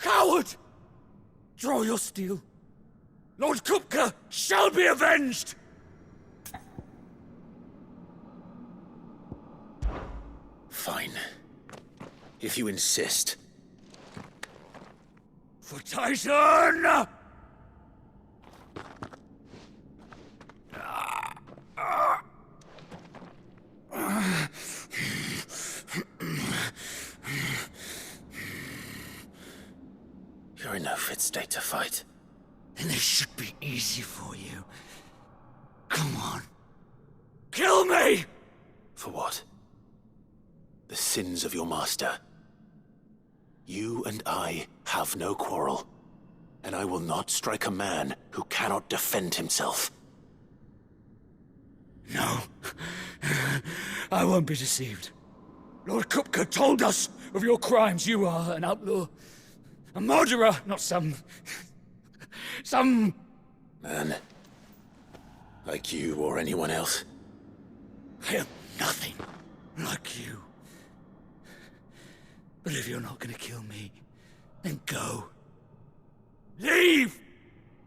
Coward! Draw your steel. Lord Kupka shall be avenged! Fine. If you insist. For Titan! You're in no fit state to fight. And this should be easy for you. Come on. Kill me! For what? The sins of your master. You and I have no quarrel, and I will not strike a man who cannot defend himself. No. I won't be deceived. Lord Kupka told us of your crimes. You are an outlaw. A murderer, not some Man. Like you or anyone else. I am nothing like you. But if you're not gonna kill me, then go. Leave!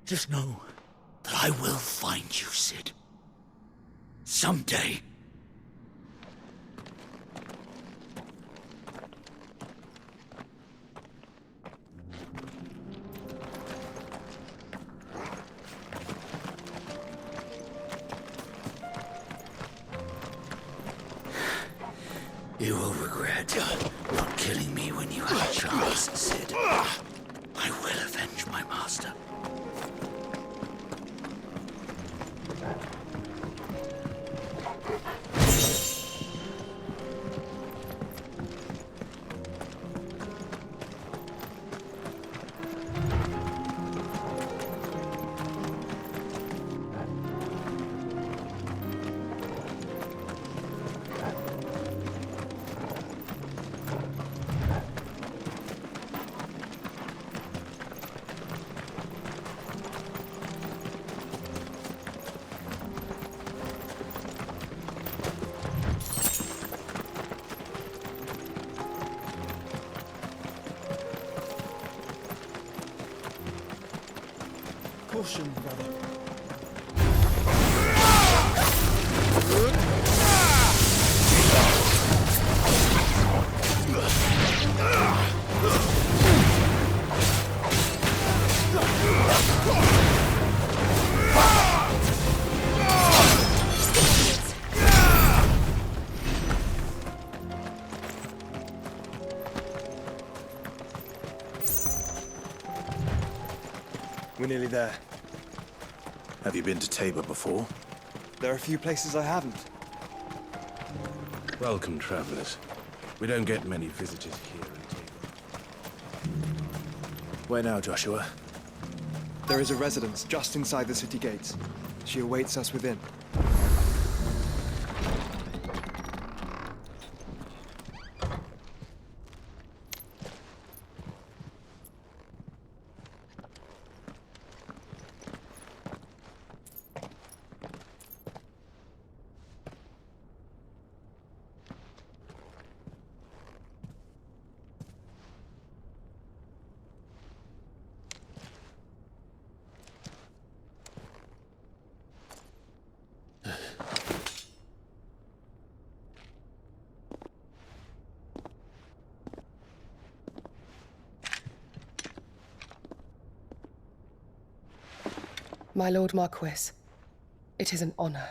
Just know that I will find you, Sid. Someday. You will regret not killing me when you had a chance, Sid. I will avenge my master. Caution, brother. We're nearly there. Have you been to Tabor before? There are a few places I haven't. Welcome, travelers. We don't get many visitors here in Tabor. Where now, Joshua? There is a residence just inside the city gates. She awaits us within. My Lord Marquis, it is an honor.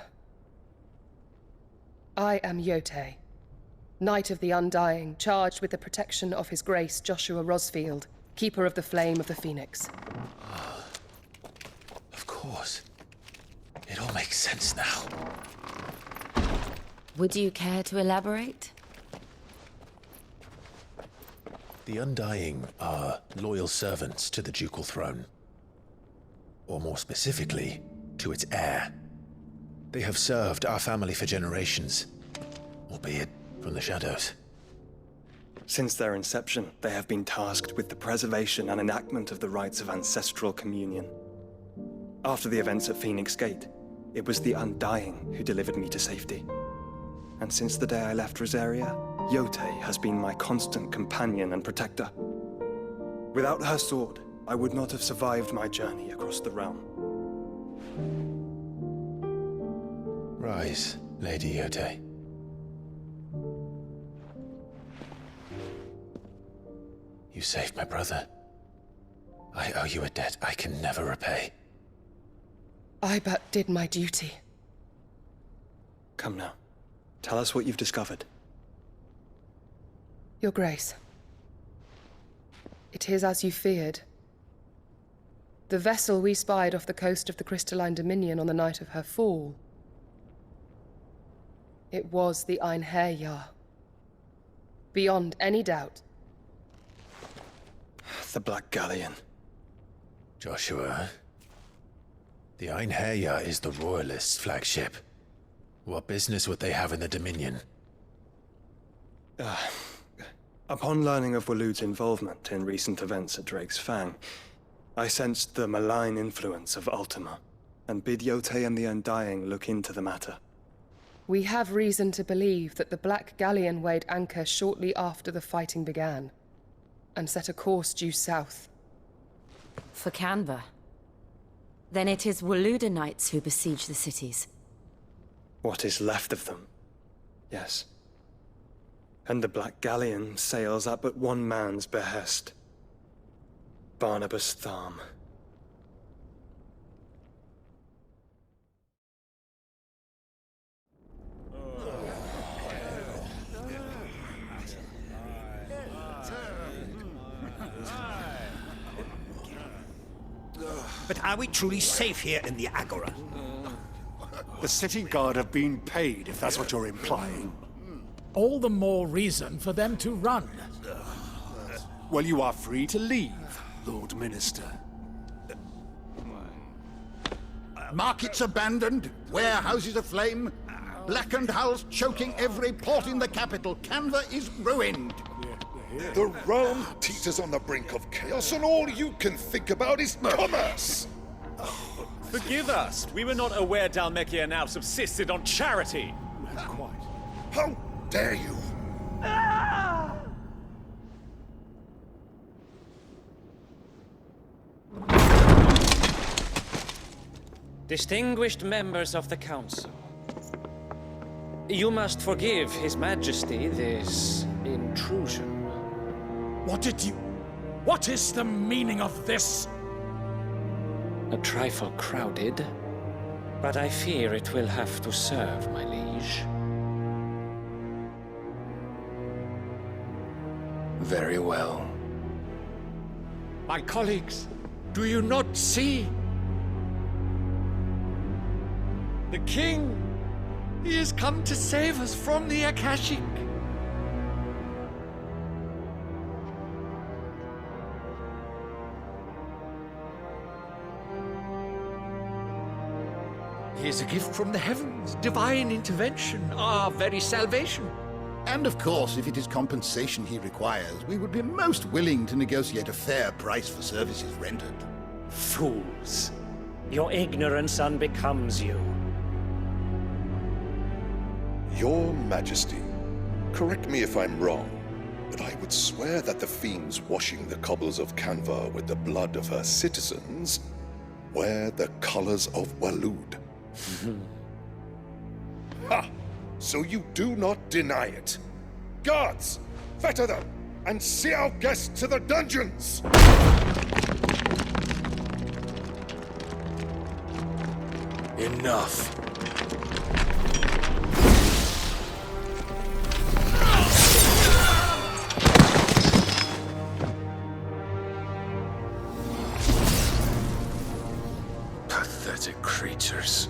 I am Yote, Knight of the Undying, charged with the protection of His Grace Joshua Rosfield, Keeper of the Flame of the Phoenix. Of course. It all makes sense now. Would you care to elaborate? The Undying are loyal servants to the ducal throne. Or more specifically, to its heir. They have served our family for generations, albeit from the shadows. Since their inception, they have been tasked with the preservation and enactment of the rites of ancestral communion. After the events at Phoenix Gate, it was the Undying who delivered me to safety. And since the day I left Rosaria, Yote has been my constant companion and protector. Without her sword, I would not have survived my journey across the realm. Rise, Lady Yote. You saved my brother. I owe you a debt I can never repay. I but did my duty. Come now. Tell us what you've discovered. Your Grace. It is as you feared. The vessel we spied off the coast of the Crystalline Dominion on the night of her fall. It was the Einherjar. Beyond any doubt. The Black Galleon. Joshua, the Einherjar is the Royalists' flagship. What business would they have in the Dominion? Upon learning of Waloed's involvement in recent events at Drake's Fang, I sensed the malign influence of Ultima, and bid Yote and the Undying look into the matter. We have reason to believe that the Black Galleon weighed anchor shortly after the fighting began, and set a course due south. For Canva. Then it is Waloed knights who besiege the cities. What is left of them? Yes. And the Black Galleon sails at but one man's behest. Barnabas Tharm. But are we truly safe here in the Agora? The city guard have been paid, if that's what you're implying. All the more reason for them to run. Well, you are free to leave, Lord Minister. Markets abandoned, warehouses aflame, blackened hulls choking every port in the capital. Canva is ruined. The realm teeters on the brink of chaos, and all you can think about is commerce! Forgive us! We were not aware Dhalmekia now subsisted on charity! How dare you! Distinguished members of the Council, you must forgive His Majesty this intrusion. What is the meaning of this? A trifle crowded, but I fear it will have to serve, my liege. Very well. My colleagues, do you not see? The King! He has come to save us from the Akashic! He is a gift from the heavens, divine intervention, our very salvation. And of course, if it is compensation he requires, we would be most willing to negotiate a fair price for services rendered. Fools! Your ignorance unbecomes you. Your Majesty, correct me if I'm wrong, but I would swear that the fiends washing the cobbles of Canva with the blood of her citizens wear the colors of Waloed. Ha! So you do not deny it. Guards, fetter them, and see our guests to the dungeons! Enough. Pathetic creatures.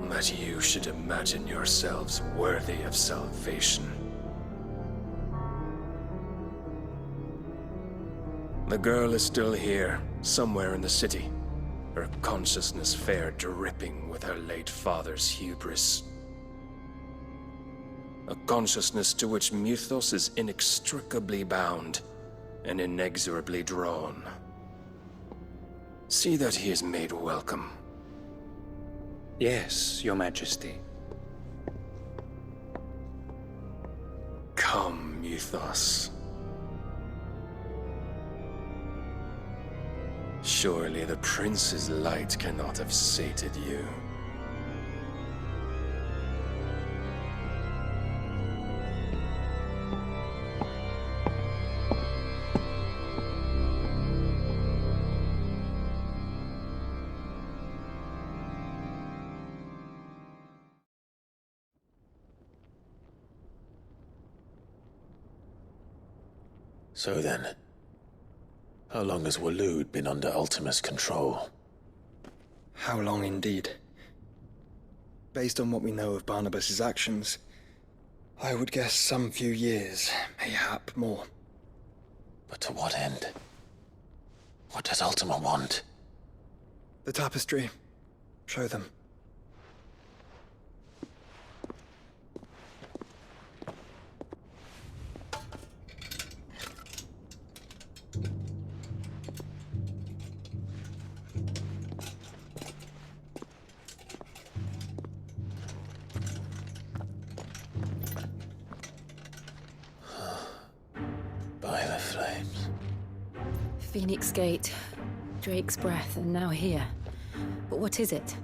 That you should imagine yourselves worthy of salvation. The girl is still here, somewhere in the city. Her consciousness fair dripping with her late father's hubris. A consciousness to which Mythos is inextricably bound and inexorably drawn. See that he is made welcome. Yes, Your Majesty. ethos. Surely the Prince's light cannot have sated you. So then, how long has Waloed been under Ultima's control? How long indeed? Based on what we know of Barnabas's actions, I would guess some few years, mayhap more. But to what end? What does Ultima want? The tapestry. Show them. By the flames. Phoenix Gate, Drake's Breath, and now here. But what is it?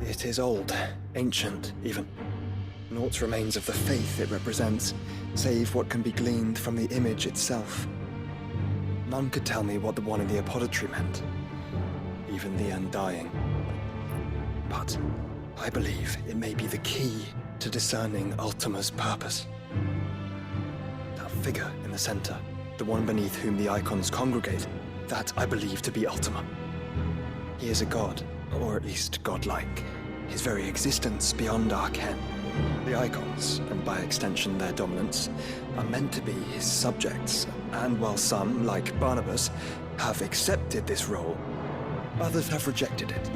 It is old, ancient, even. Naught remains of the faith it represents, save what can be gleaned from the image itself. None could tell me what the one in the apothecary meant, even the Undying. But I believe it may be the key to discerning Ultima's purpose. That figure in the center, the one beneath whom the icons congregate, that I believe to be Ultima. He is a god, or at least godlike. His very existence beyond our ken. The icons, and by extension their dominance, are meant to be his subjects, and while some, like Barnabas, have accepted this role, others have rejected it.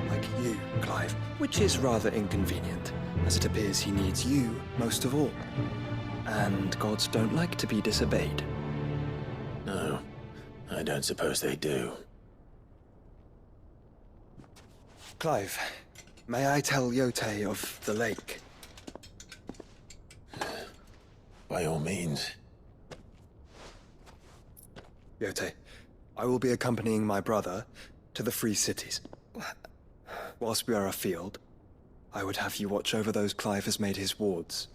Like you, Clive, which is rather inconvenient, as it appears he needs you most of all. And gods don't like to be disobeyed. No, I don't suppose they do. Clive, may I tell Yote of the lake? By all means. Yote, I will be accompanying my brother to the Free Cities. Whilst we are afield, I would have you watch over those Clive has made his wards.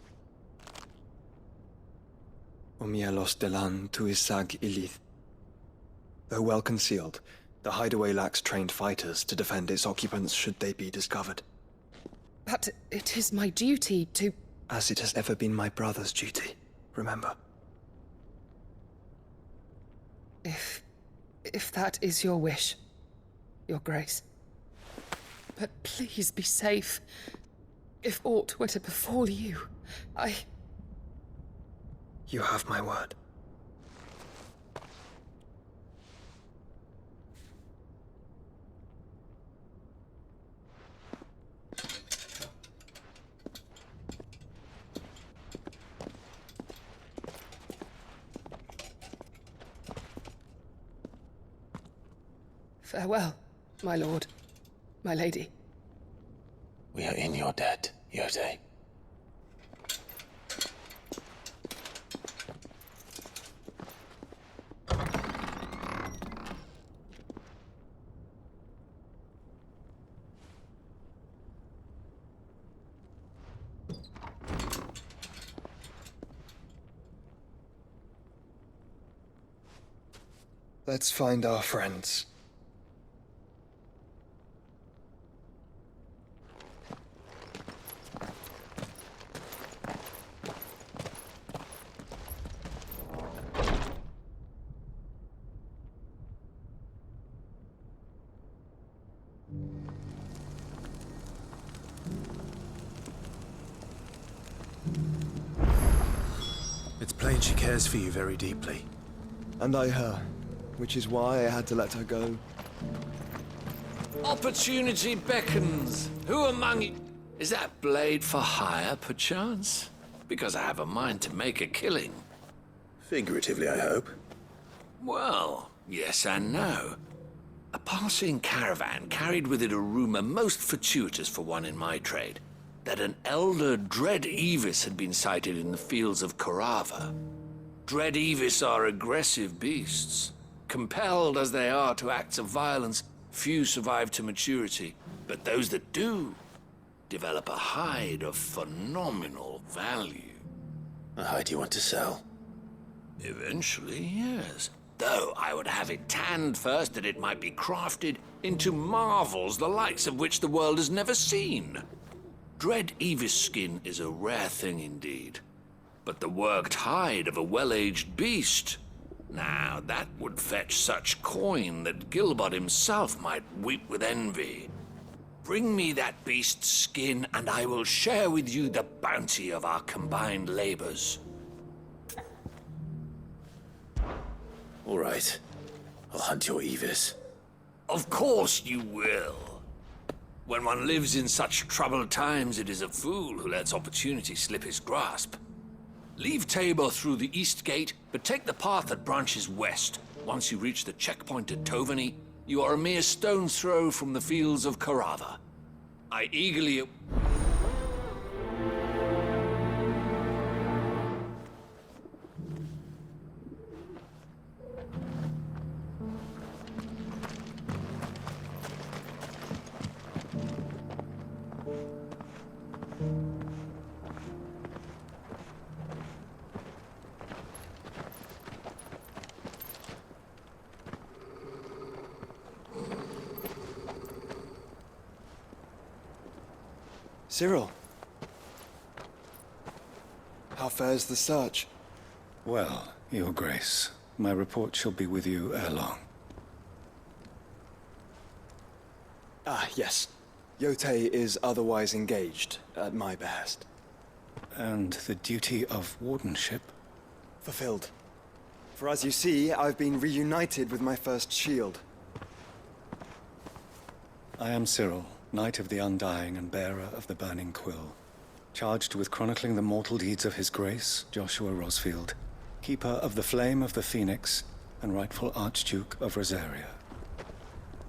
Umielos delan tu isag ilith. Though well concealed, the hideaway lacks trained fighters to defend its occupants should they be discovered. But it is my duty to... As it has ever been my brother's duty, remember. If that is your wish, Your Grace. But please be safe. If aught were to befall you, You have my word. Farewell, my lord, my lady. We are in your debt, Yote. Let's find our friends. It's plain she cares for you very deeply. And I her, which is why I had to let her go. Opportunity beckons. Who among you... Is that blade for hire, perchance? Because I have a mind to make a killing. Figuratively, I hope. Well, yes and no. A passing caravan carried with it a rumor most fortuitous for one in my trade. that an elder Dread Evis had been sighted in the fields of Carava. Dread Evis are aggressive beasts. Compelled as they are to acts of violence, few survive to maturity, but those that do develop a hide of phenomenal value. A hide you want to sell? Eventually, yes. Though I would have it tanned first that it might be crafted into marvels the likes of which the world has never seen. Dread Evis skin is a rare thing indeed. But the worked hide of a well-aged beast, now that would fetch such coin that Gilbert himself might weep with envy. Bring me that beast's skin, and I will share with you the bounty of our combined labors. All right. I'll hunt your Evis. Of course you will. When one lives in such troubled times, it is a fool who lets opportunity slip his grasp. Leave Tabor through the east gate, but take the path that branches west. Once you reach the checkpoint at Tovany, you are a mere stone's throw from the fields of Carava. I eagerly... Cyril. How fares the search? Well, Your Grace, my report shall be with you ere long. Ah, yes. Yotei is otherwise engaged, at my behest. And the duty of wardenship? Fulfilled. For as you see, I've been reunited with my first shield. I am Cyril, Knight of the Undying and bearer of the Burning Quill, charged with chronicling the mortal deeds of His Grace, Joshua Rosfield, Keeper of the Flame of the Phoenix, and rightful Archduke of Rosaria.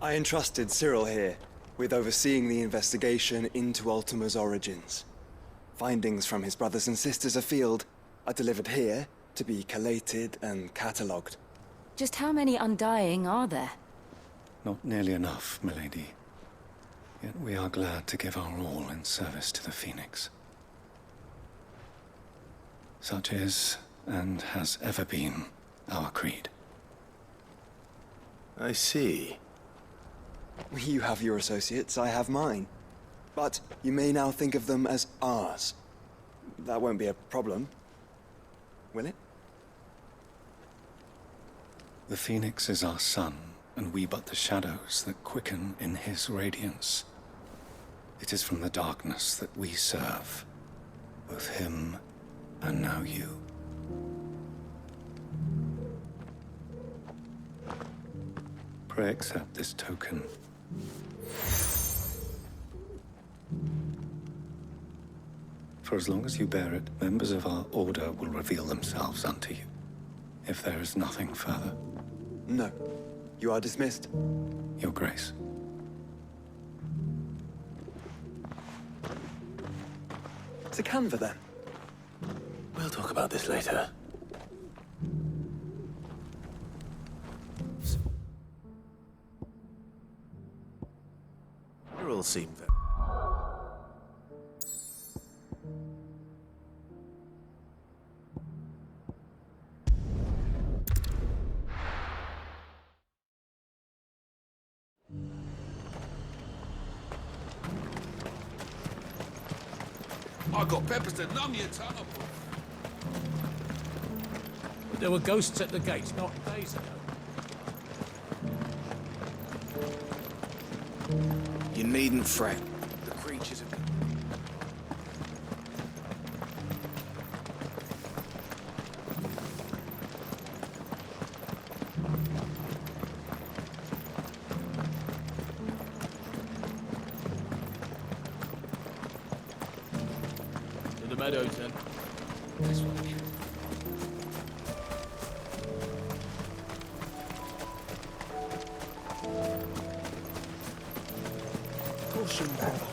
I entrusted Cyril here with overseeing the investigation into Ultima's origins. Findings from his brothers and sisters afield are delivered here to be collated and catalogued. Just how many Undying are there? Not nearly enough, milady. Yet we are glad to give our all in service to the Phoenix. Such is, and has ever been, our creed. I see. You have your associates, I have mine. But you may now think of them as ours. That won't be a problem, will it? The Phoenix is our sun, and we but the shadows that quicken in his radiance. It is from the darkness that we serve, both him and now you. Pray accept this token. For as long as you bear it, members of our order will reveal themselves unto you, if there is nothing further. No. You are dismissed. Your Grace. To Canva, then. We'll talk about this later. You all seem very... I got peppers to numb your tongue up. There were ghosts at the gates not days ago. You needn't fret. The creatures have... To the meadows, then. This way. Caution, brother.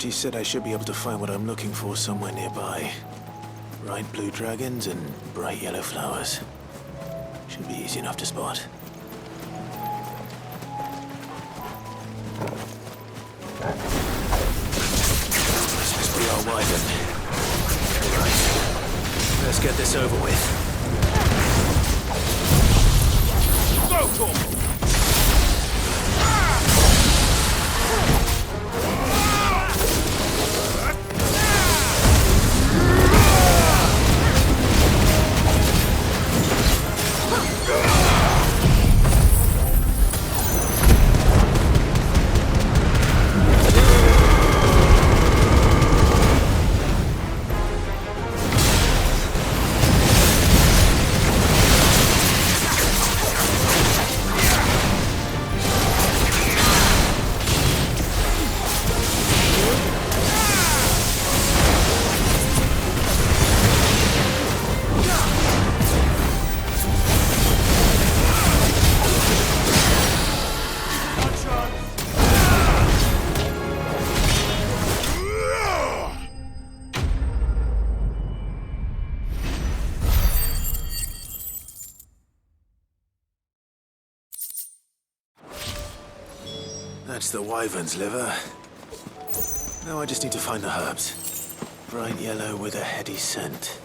Archie said I should be able to find what I'm looking for somewhere nearby. Bright blue dragons and bright yellow flowers. Should be easy enough to spot. This must be our wyvern. Right. Let's get this over with. Go, Tormund! That's the wyvern's liver. Now I just need to find the herbs. Bright yellow with a heady scent.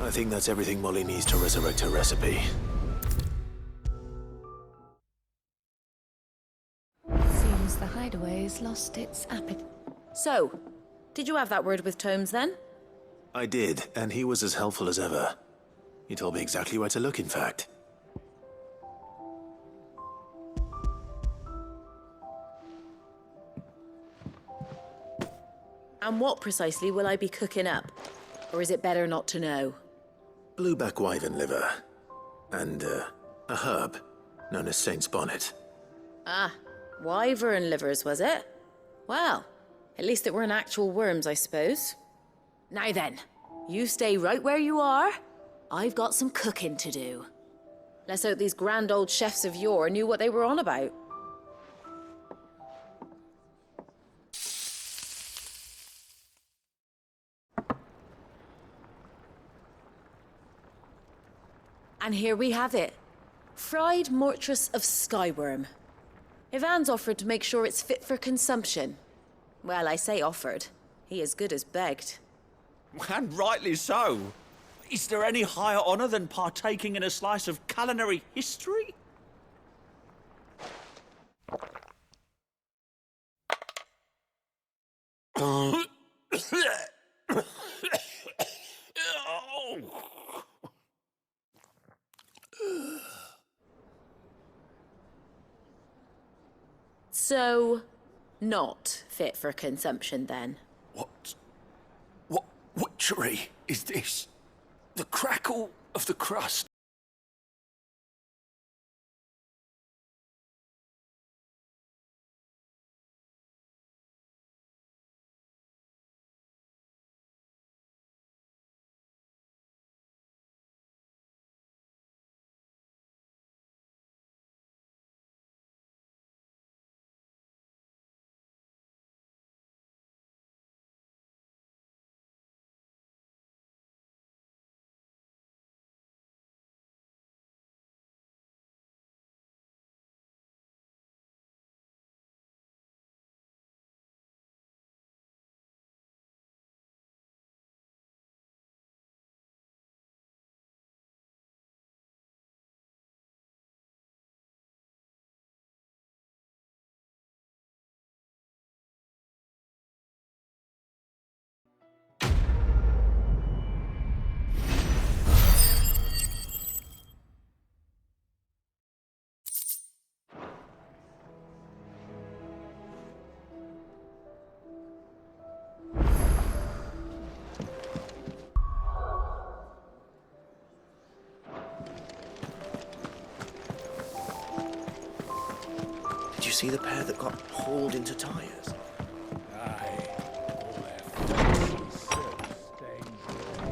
I think that's everything Molly needs to resurrect her recipe. Seems the hideaway's lost its appetite. So, did you have that word with Tomes then? I did, and he was as helpful as ever. He told me exactly where to look, in fact. And what precisely will I be cooking up? Or is it better not to know? Blueback wyvern liver. And, a herb known as Saint's Bonnet. Ah, wyvern livers, was it? Well, at least it weren't actual worms, I suppose. Now then, you stay right where you are. I've got some cooking to do. Let's hope these grand old chefs of yore knew what they were on about. And here we have it. Fried mortress of skyworm. Ivan's offered to make sure it's fit for consumption. Well, I say offered. He as good as begged. And rightly so. Is there any higher honor than partaking in a slice of culinary history? So, not fit for consumption then? What witchery is this? The crackle of the crust. Did you see the pair that got hauled into tires? Aye. All their fancy silk stained blue.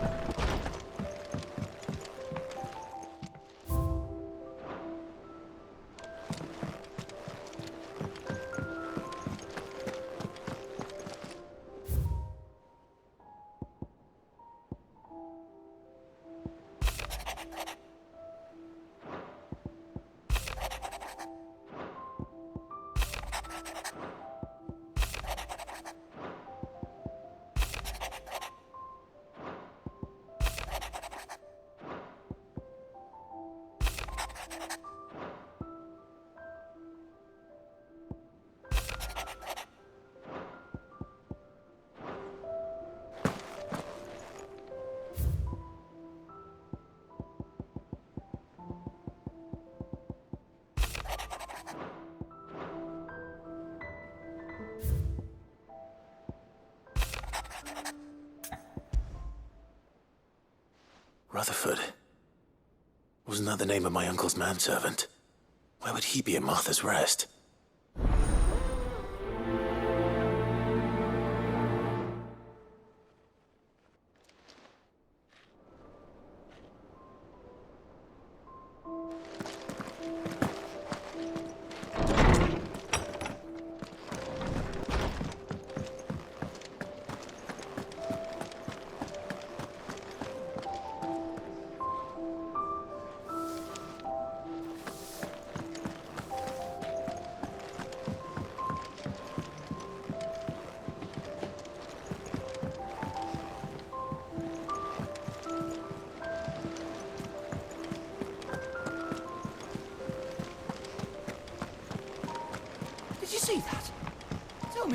Rutherford. Wasn't that the name of my uncle's manservant? Why would he be at Martha's Rest?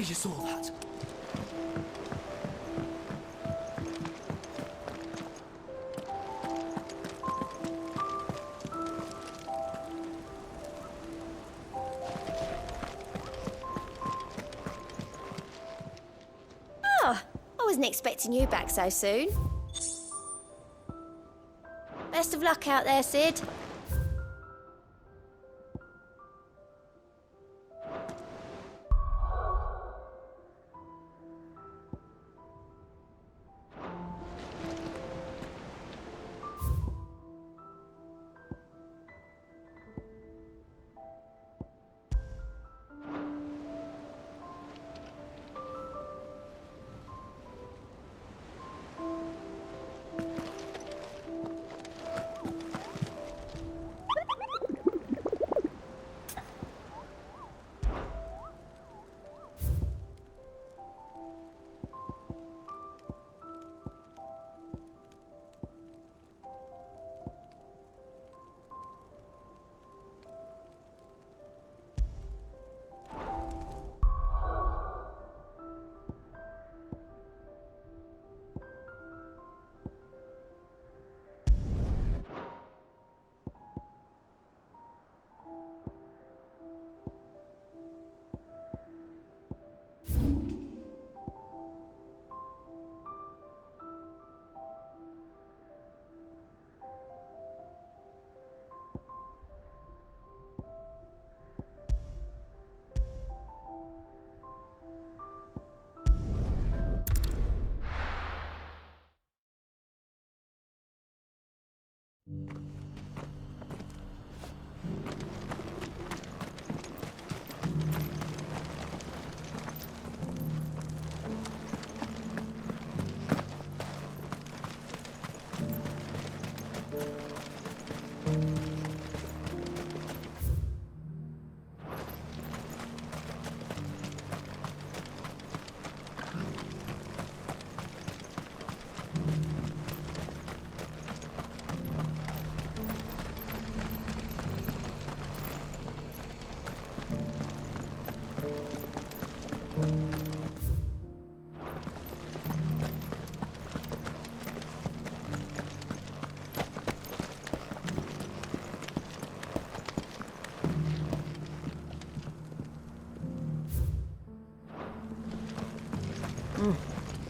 Surely you saw that. Oh, I wasn't expecting you back so soon. Best of luck out there, Sid.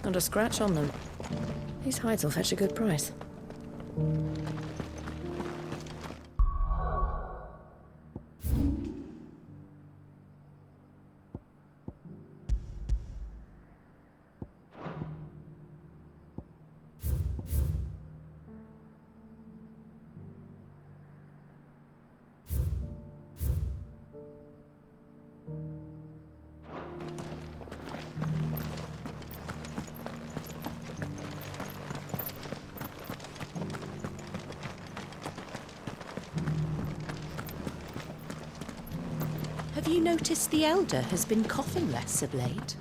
Not a scratch on them. These hides will fetch a good price. Have you noticed the Elder has been coughing less of late?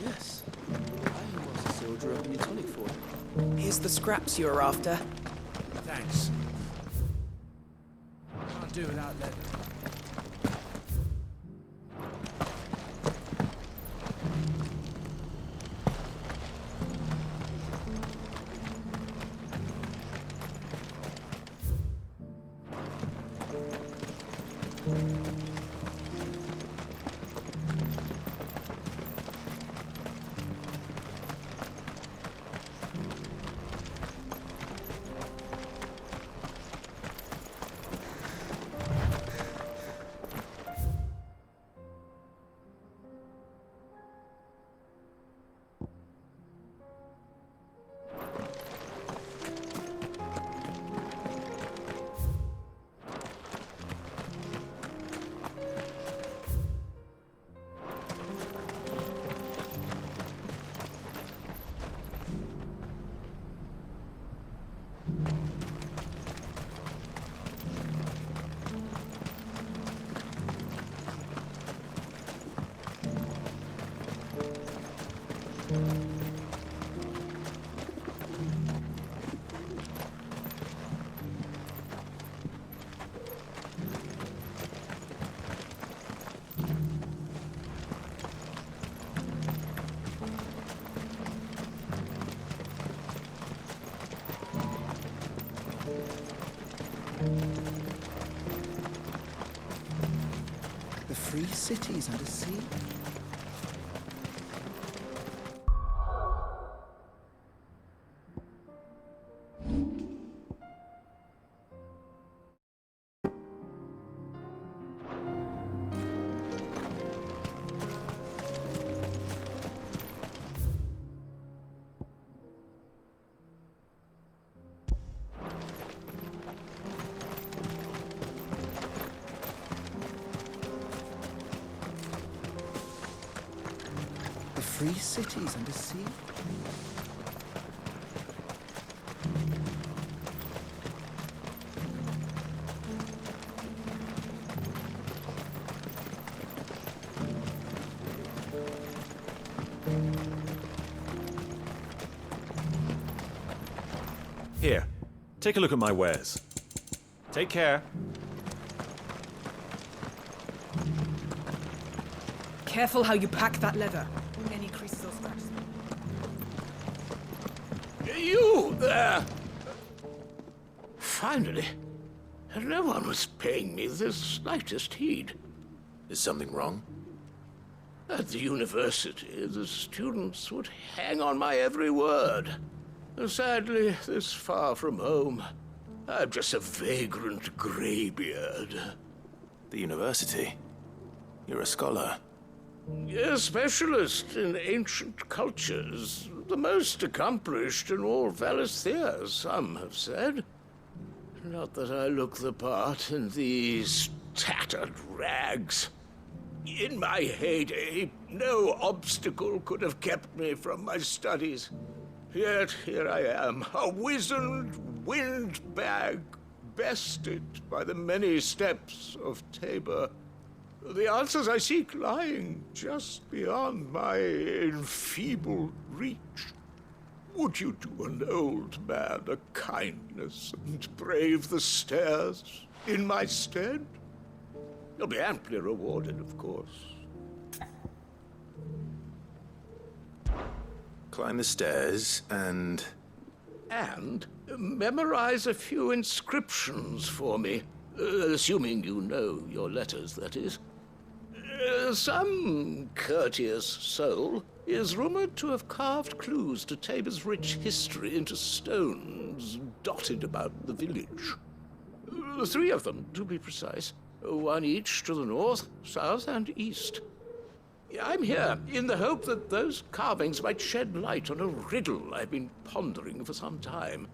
Yes. I was a soldier up in your tonic for him. Here's the scraps you're after. Thanks. Can't do without leather. free cities under sea. Free cities under sea. Here, take a look at my wares. Take care. Careful how you pack that leather. Any creases or scratches. You there! Finally. No one was paying me the slightest heed. Is something wrong? At the university, the students would hang on my every word. Sadly, this far from home, I'm just a vagrant greybeard. The university? You're a scholar. A specialist in ancient cultures. The most accomplished in all Valisthea, some have said. Not that I look the part in these tattered rags. In my heyday, no obstacle could have kept me from my studies. Yet here I am, a wizened windbag, bested by the many steps of Tabor. The answers I seek lying just beyond my enfeebled reach. Would you do an old man a kindness and brave the stairs in my stead? You'll be amply rewarded, of course. Climb the stairs and... And memorize a few inscriptions for me. Assuming you know your letters, that is. Some courteous soul is rumored to have carved clues to Tabor's rich history into stones dotted about the village. 3 of them, to be precise. 1 each to the north, south, and east. I'm here in the hope that those carvings might shed light on a riddle I've been pondering for some time.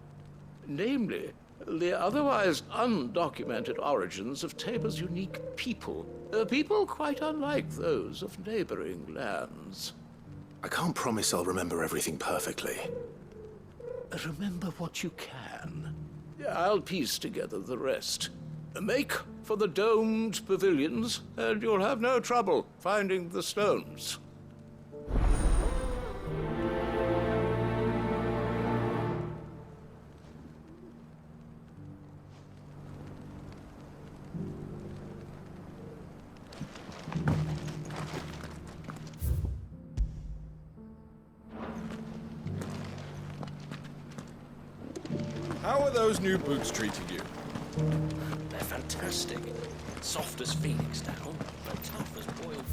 Namely, the otherwise undocumented origins of Tabor's unique people. People quite unlike those of neighboring lands. I can't promise I'll remember everything perfectly. Remember what you can. I'll piece together the rest. Make for the domed pavilions, and you'll have no trouble finding the stones. How are those new boots treating you? They're fantastic. Soft as phoenix down, but tough as boiled.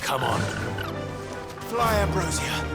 Come on. Fly, Ambrosia.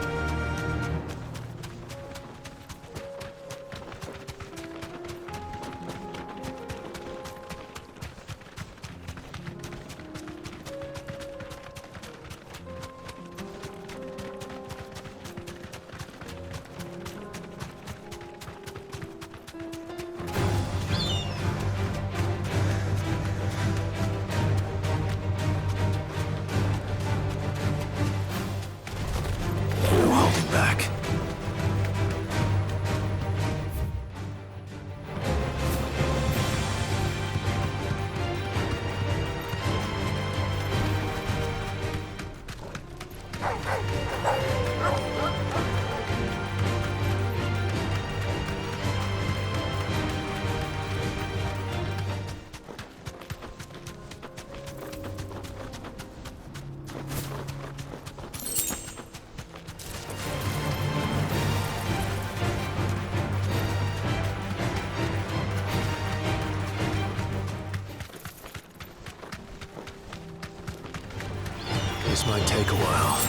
This might take a while.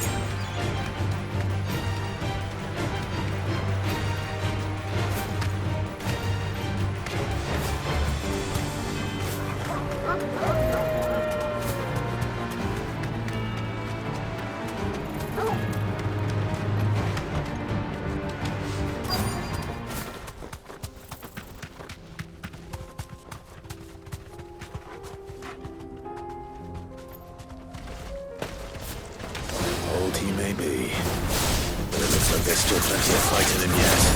Old he may be, but it looks like there's still plenty of fight in him yet.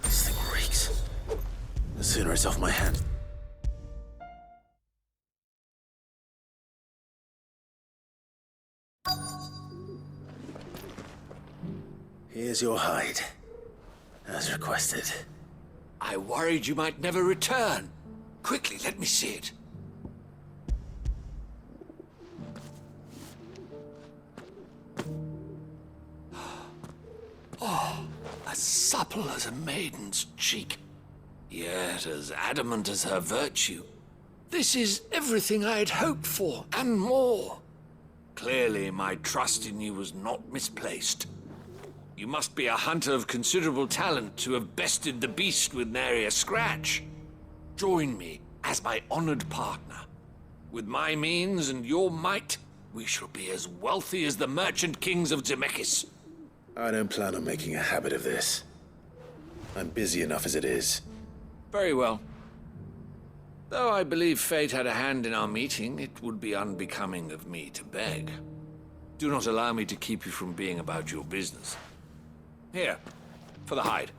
This thing reeks. The sooner it's off my hands. Here's your hide, as requested. I worried you might never return. Quickly, let me see it. Oh, as supple as a maiden's cheek, yet as adamant as her virtue. This is everything I had hoped for, and more. Clearly, my trust in you was not misplaced. You must be a hunter of considerable talent to have bested the beast with nary a scratch. Join me as my honored partner. With my means and your might, we shall be as wealthy as the merchant kings of Zemeckis. I don't plan on making a habit of this. I'm busy enough as it is. Very well. Though I believe fate had a hand in our meeting, it would be unbecoming of me to beg. Do not allow me to keep you from being about your business. Here, for the hide.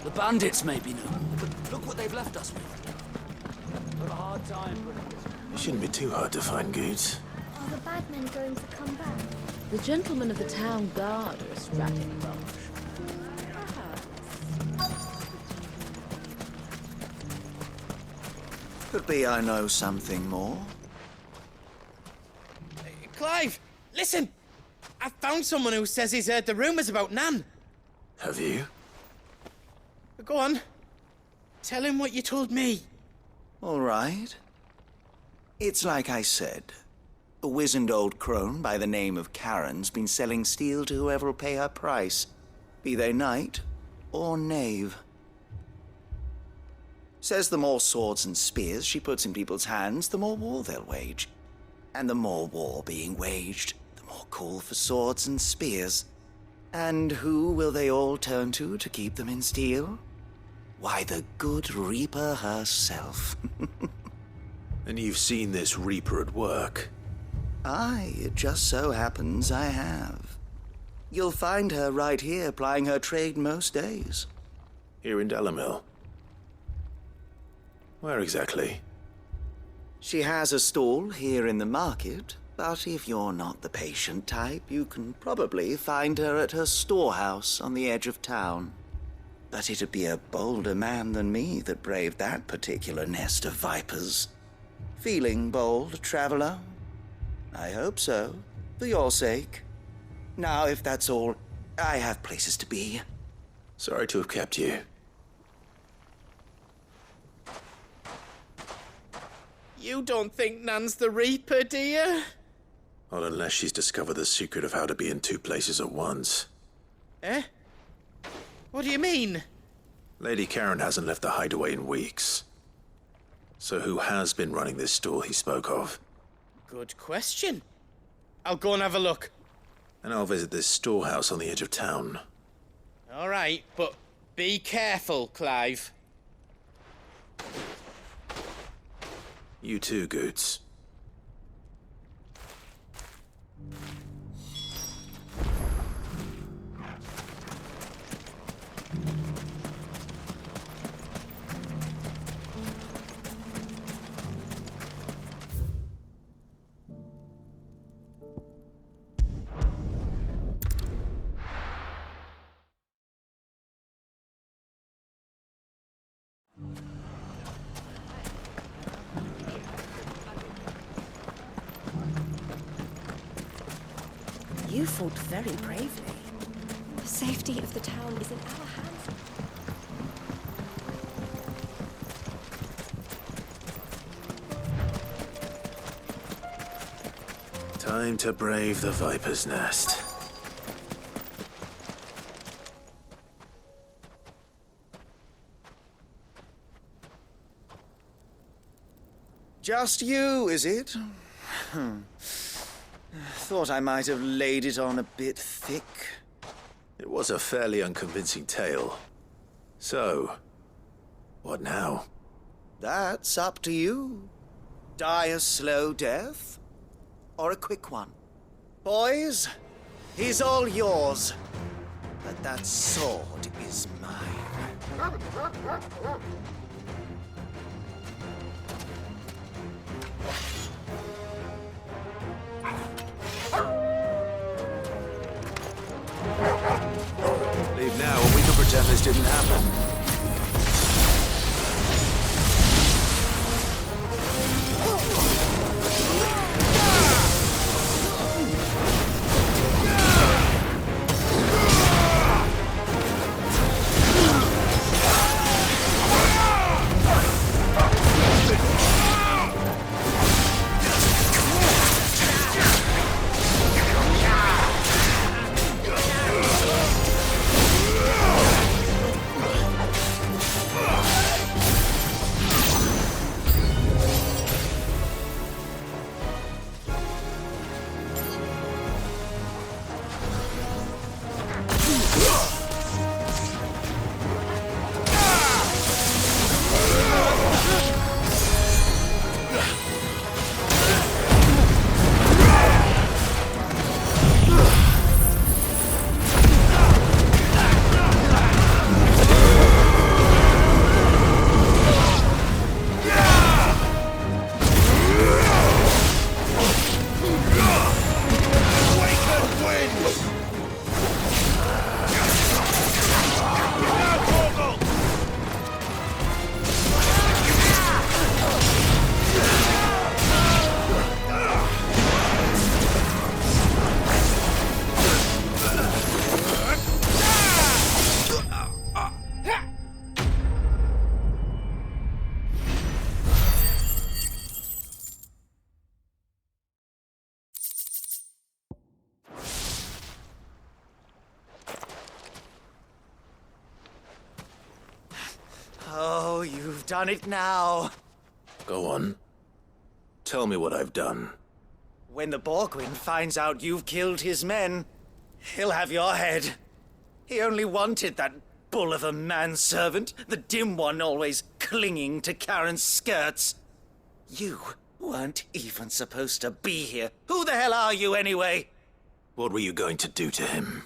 The bandits may be known, but look what they've left us with. Got a hard time, It shouldn't be too hard to find goods. Are the bad men going to come back? The gentlemen of the town guard are strapping a bunch. Could be I know something more. Clive, listen! I found someone who says he's heard the rumors about Nan. Have you? Go on. Tell him what you told me. All right. It's like I said. A wizened old crone by the name of Karen's been selling steel to whoever'll pay her price, be they knight or knave. Says the more swords and spears she puts in people's hands, the more war they'll wage. And the more war being waged, the more call for swords and spears. And who will they all turn to keep them in steel? Why, the good Reaper herself. And you've seen this Reaper at work? Aye, it just so happens I have. You'll find her right here plying her trade most days. Here in Delamil. Where exactly? She has a stall here in the market, but if you're not the patient type, you can probably find her at her storehouse on the edge of town. But it'd be a bolder man than me that braved that particular nest of vipers. Feeling bold, traveler? I hope so, for your sake. Now, if that's all, I have places to be. Sorry to have kept you. You don't think Nan's the Reaper, do you? Not unless she's discovered the secret of how to be in two places at once. Eh? What do you mean? Lady Karen hasn't left the hideaway in weeks. So who has been running this stall he spoke of? Good question. I'll go and have a look. And I'll visit this storehouse on the edge of town. All right, but be careful, Clive. You too, Goots. You fought very bravely. The safety of the town is in our hands. Time to brave the Viper's Nest. Just you, is it? Thought I might have laid it on a bit thick. It was a fairly unconvincing tale. So, what now? That's up to you. Die a slow death, or a quick one. Boys, he's all yours. But that sword is mine. Leave now, and we can pretend this didn't happen. Oh, you've done it now. Go on. Tell me what I've done. When the Borgwyn finds out you've killed his men, he'll have your head. He only wanted that bull of a manservant, the dim one always clinging to Karen's skirts. You weren't even supposed to be here. Who the hell are you, anyway? What were you going to do to him?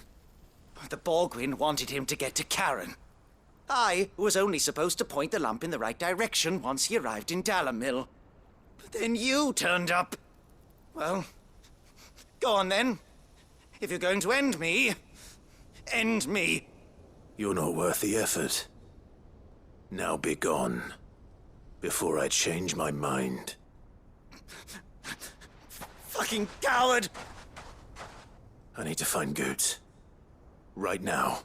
The Borgwyn wanted him to get to Karen. I was only supposed to point the lamp in the right direction once he arrived in Dalamil. But then you turned up. Well, go on then. If you're going to end me, end me. You're not worth the effort. Now be gone, before I change my mind. Fucking coward! I need to find Goots. Right now.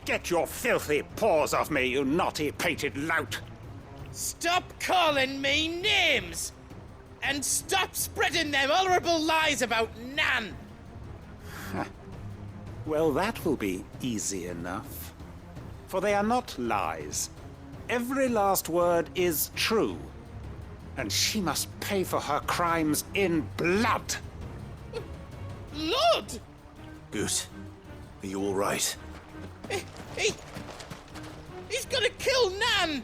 Get your filthy paws off me, you naughty-pated lout! Stop calling me names! And stop spreading them horrible lies about Nan! Well, that will be easy enough. For they are not lies. Every last word is true. And she must pay for her crimes in blood. Blood? Goot, are you all right? He's gonna kill Nan!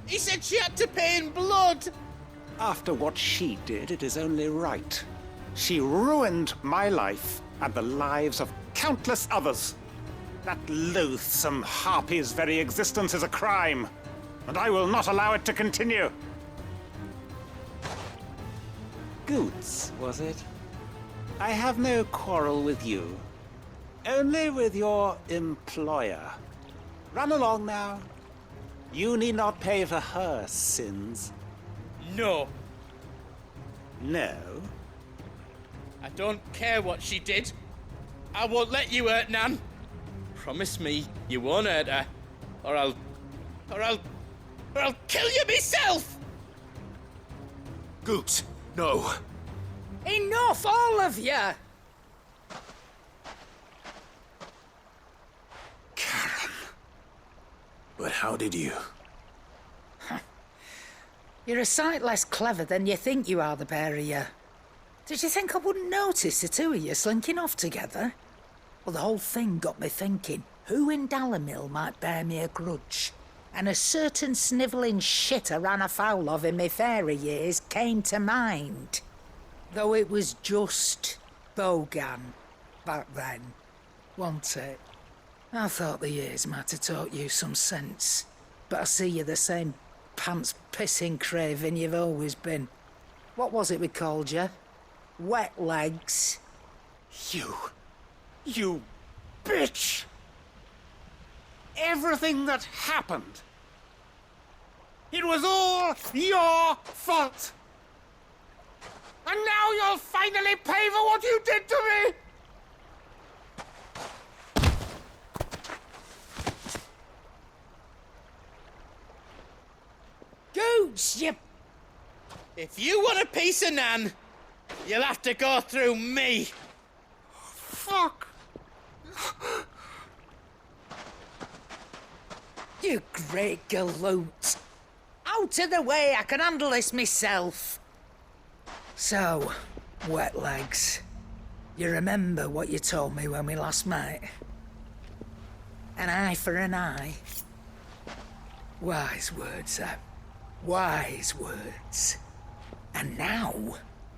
He said she had to pay in blood! After what she did, it is only right. She ruined my life and the lives of countless others. That loathsome harpy's very existence is a crime, and I will not allow it to continue. Goots, was it? I have no quarrel with you. Only with your employer. Run along now. You need not pay for her sins. No. No? I don't care what she did. I won't let you hurt Nan. Promise me you won't hurt her, or I'll kill you myself! Goots, no. Enough, all of you! But how did you? You're a sight less clever than you think you are, the pair of you. Did you think I wouldn't notice the two of you slinking off together? Well, the whole thing got me thinking, who in Dalamil might bear me a grudge? And a certain snivelling shit I ran afoul of in my fairy years came to mind. Though it was just Bogan back then, wasn't it? I thought the years might have taught you some sense, but I see you're the same pants-pissing craven you've always been. What was it we called you? Wet legs? You bitch! Everything that happened, it was all your fault! And now you'll finally pay for what you did to me! Goots, you... If you want a piece of Nan, you'll have to go through me. Fuck! You great galoot! Out of the way, I can handle this myself. So, wet legs, you remember what you told me when we last met? An eye for an eye. Wise words, sir. Wise words. And now,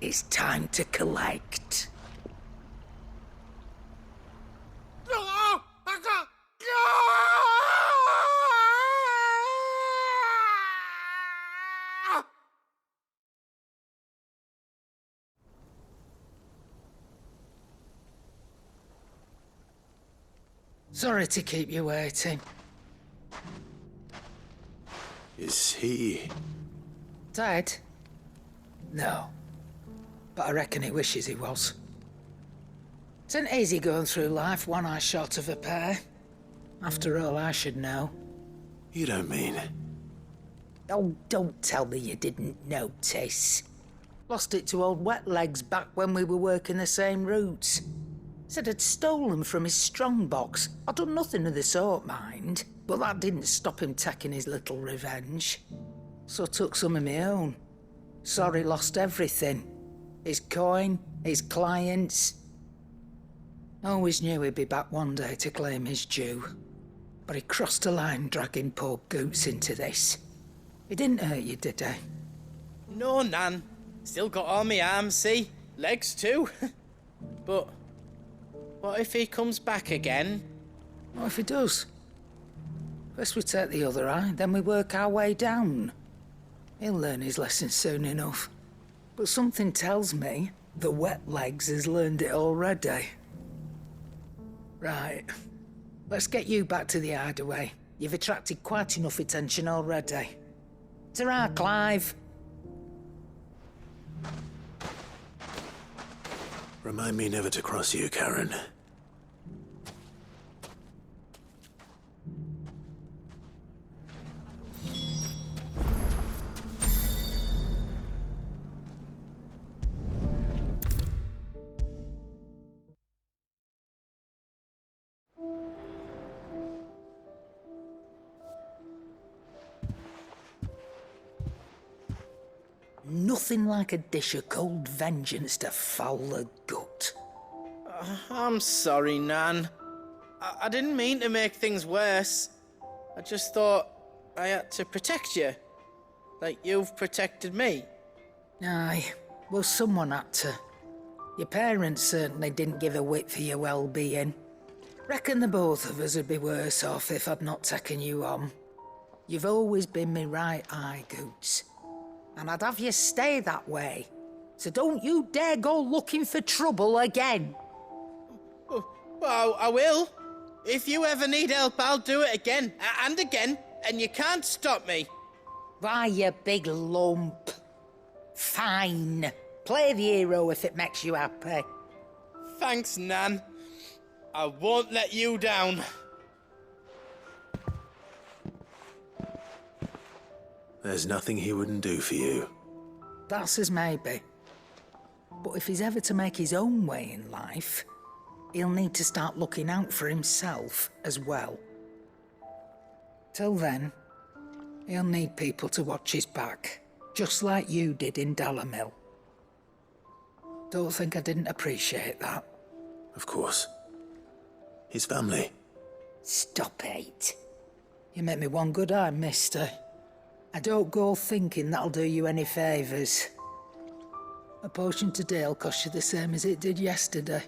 it's time to collect. Sorry to keep you waiting. Is he... Dead? No. But I reckon he wishes he was. It ain't easy going through life one eye short of a pair. After all, I should know. You don't mean... Oh, don't tell me you didn't notice. Lost it to old Wet Legs back when we were working the same routes. Said I'd stolen from his strongbox. I'd done nothing of the sort, mind. But that didn't stop him taking his little revenge. So I took some of my own. Sorry, lost everything. His coin, his clients. Always knew he'd be back one day to claim his due. But he crossed a line dragging poor Goots into this. He didn't hurt you, did he? No, Nan. Still got all my arms, see? Legs too. But what if he comes back again? What if he does? First we take the other eye, then we work our way down. He'll learn his lesson soon enough. But something tells me the wet legs has learned it already. Right. Let's get you back to the hideaway. You've attracted quite enough attention already. Ta-ra, Clive. Remind me never to cross you, Karen. Nothing like a dish of cold vengeance to foul the gut. I'm sorry, Nan. I didn't mean to make things worse. I just thought I had to protect you. Like you've protected me. Aye, well, someone had to. Your parents certainly didn't give a whit for your well-being. Reckon the both of us would be worse off if I'd not taken you on. You've always been me right eye, Goots. And I'd have you stay that way. So don't you dare go looking for trouble again. Well, I will. If you ever need help, I'll do it again and again, and you can't stop me. Why, you big lump. Fine. Play the hero if it makes you happy. Thanks, Nan. I won't let you down. There's nothing he wouldn't do for you. That's as maybe. But if he's ever to make his own way in life, he'll need to start looking out for himself as well. Till then, he'll need people to watch his back, just like you did in Dalamil. Don't think I didn't appreciate that. Of course. His family. Stop it. You make me one good eye, mister. I don't go thinking that'll do you any favours. A potion today will cost you the same as it did yesterday.